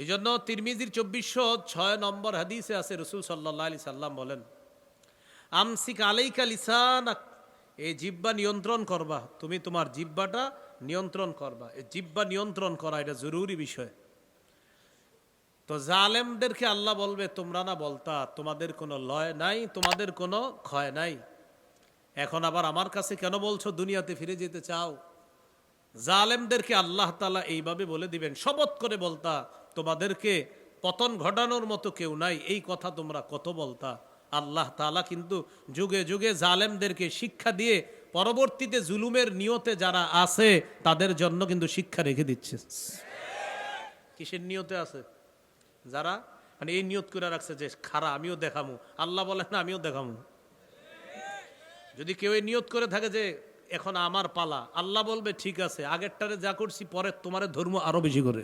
এই জন্য তিরমিজির 2406 নম্বর হাদিসে আছে, রসুল সাল্লাল্লাহু আলাইহি সাল্লাম বলেন, আমসিক আলাইকা লিসানাক, এই জিহ্বা নিয়ন্ত্রণ করবা, তুমি তোমার জিহ্বাটা নিয়ন্ত্রণ করবা। এই জিহ্বা নিয়ন্ত্রণ করা এটা জরুরি বিষয়। তো জালেমদেরকে আল্লাহ বলবে, তোমরা না বলতা তোমাদের কোনো লয় নাই, তোমাদের কোনো ক্ষয় নাই, এখন আবার আমার কাছে কেন বলছো দুনিয়াতে ফিরে যেতে চাও? জালেমদেরকে আল্লাহ তাআলা এইভাবে বলে দিবেন, শপথ করে বলতা তোমাদেরকে পতন ঘটানোর মতো কেউ নাই, এই কথা তোমরা কত বলতা। আল্লাহ তাআলা কিন্তু যুগে যুগে জালেমদেরকে শিক্ষা দিয়ে পরবর্তীতে জুলুমের নিয়তে যারা আছে তাদের জন্য কিন্তু শিক্ষা রেখে দিচ্ছে। কিসের নিয়তে আছে? যারা মানে এই নিয়ত করে রাখছে যে খারা আমিও দেখামু, আল্লাহ বলেন না আমিও দেখামু। যদি কেউ এই নিয়ত করে থাকে যে এখন আমার পালা, আল্লাহ বলবে ঠিক আছে, আগেরটারে যা করছি পরে তোমারে ধর্ম আরো বেশি করে।